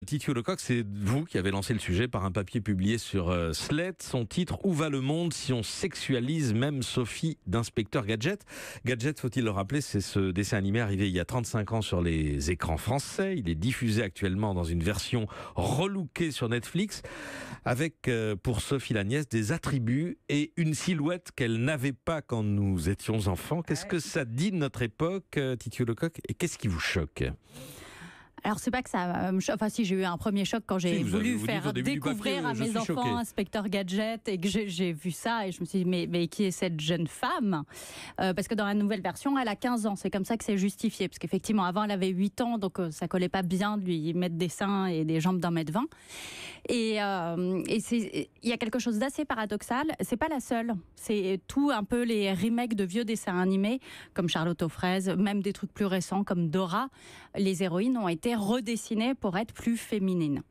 Titiou Lecoq, c'est vous qui avez lancé le sujet par un papier publié sur Slate. Son titre, Où va le monde si on sexualise même Sophie d'Inspecteur Gadget? Gadget, faut-il le rappeler, c'est ce dessin animé arrivé il y a 35 ans sur les écrans français. Il est diffusé actuellement dans une version relookée sur Netflix avec, pour Sophie la nièce, des attributs et une silhouette qu'elle n'avait pas quand nous étions enfants. Qu'est-ce que ça dit de notre époque, Titiou Lecoq, et qu'est-ce qui vous choque? Alors, c'est pas que ça me choque. Enfin, si, j'ai eu un premier choc quand j'ai voulu faire découvrir à mes enfants Inspecteur Gadget et que j'ai vu ça et je me suis dit, mais qui est cette jeune femme? Parce que dans la nouvelle version, elle a 15 ans. C'est comme ça que c'est justifié. Parce qu'effectivement, avant, elle avait 8 ans, donc ça collait pas bien de lui mettre des seins et des jambes d'1,20 m. Et il y a quelque chose d'assez paradoxal. C'est pas la seule. C'est tout un peu les remakes de vieux dessins animés, comme Charlotte aux fraises, même des trucs plus récents comme Dora. Les héroïnes ont été redessinées pour être plus féminines.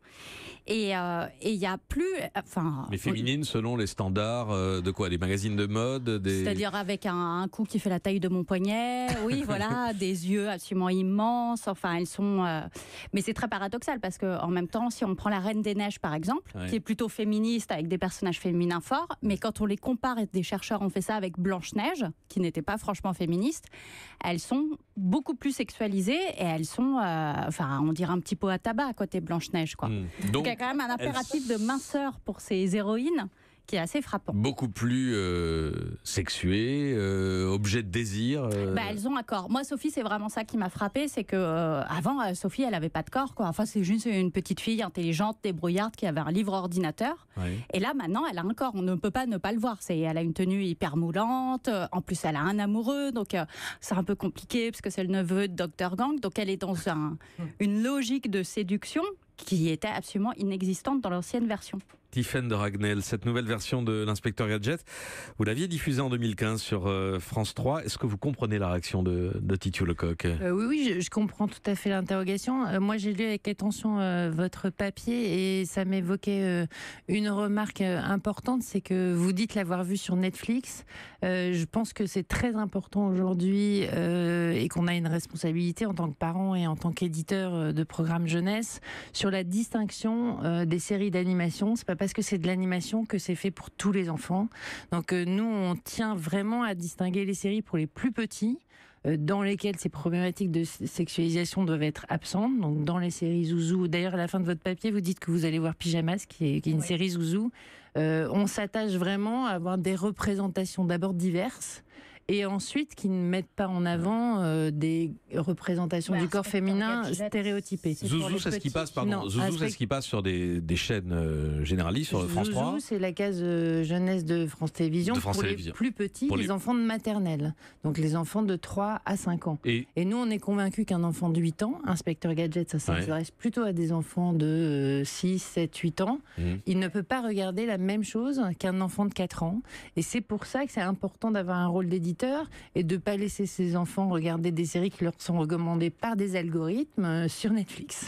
Et il y a plus... Mais féminines selon les standards de quoi? Des magazines de mode C'est-à-dire avec un cou qui fait la taille de mon poignet, oui, voilà, des yeux absolument immenses, enfin, elles sont... Mais c'est très paradoxal, parce qu'en même temps, si on prend la Reine des Neiges, par exemple, qui est plutôt féministe, avec des personnages féminins forts, mais quand on les compare, et des chercheurs ont fait ça avec Blanche-Neige, qui n'était pas franchement féministe, elles sont beaucoup plus sexualisées, et elles sont, on dirait un petit pot à tabac à côté Blanche-Neige, quoi. Donc, il y a quand même un impératif de minceur pour ces héroïnes qui est assez frappant. Beaucoup plus sexuées, objet de désir. Elles ont un corps. Moi, Sophie, c'est vraiment ça qui m'a frappée, c'est que avant, Sophie, elle avait pas de corps, quoi. Enfin, c'est juste une petite fille intelligente, débrouillarde, qui avait un livre ordinateur. Oui. Et là, maintenant, elle a un corps. On ne peut pas ne pas le voir. Elle a une tenue hyper moulante. En plus, elle a un amoureux, donc c'est un peu compliqué parce que c'est le neveu de Dr Gang. Donc, elle est dans une logique de séduction qui était absolument inexistante dans l'ancienne version. Tiffaine de Ragnel, cette nouvelle version de l'Inspecteur Gadget, vous l'aviez diffusée en 2015 sur France 3. Est-ce que vous comprenez la réaction de Titiou Lecoq? Oui, je comprends tout à fait l'interrogation. Moi, j'ai lu avec attention votre papier et ça m'évoquait une remarque importante, c'est que vous dites l'avoir vu sur Netflix. Je pense que c'est très important aujourd'hui et qu'on a une responsabilité en tant que parent et en tant qu'éditeur de programmes jeunesse sur la distinction des séries d'animation. C'est pas parce que c'est de l'animation que c'est fait pour tous les enfants. Donc nous, on tient vraiment à distinguer les séries pour les plus petits, dans lesquelles ces problématiques de sexualisation doivent être absentes. Donc dans les séries Zouzou, d'ailleurs à la fin de votre papier, vous dites que vous allez voir Pyjamas, qui est une série Zouzou. On s'attache vraiment à avoir des représentations d'abord diverses, et ensuite qui ne mettent pas en avant des représentations du corps féminin stéréotypées. Zouzou, c'est ce qui passe, Zouzou, c'est ce qui passe sur des chaînes généralistes sur France 3. Zouzou, c'est la case jeunesse de France Télévisions pour les plus petits, les enfants de maternelle. Donc les enfants de 3 à 5 ans. Et nous, on est convaincus qu'un enfant de 8 ans, Inspecteur Gadget, ça s'intéresse plutôt à des enfants de 6, 7, 8 ans. Il ne peut pas regarder la même chose qu'un enfant de 4 ans. Et c'est pour ça que c'est important d'avoir un rôle d'éditeur et de ne pas laisser ses enfants regarder des séries qui leur sont recommandées par des algorithmes sur Netflix.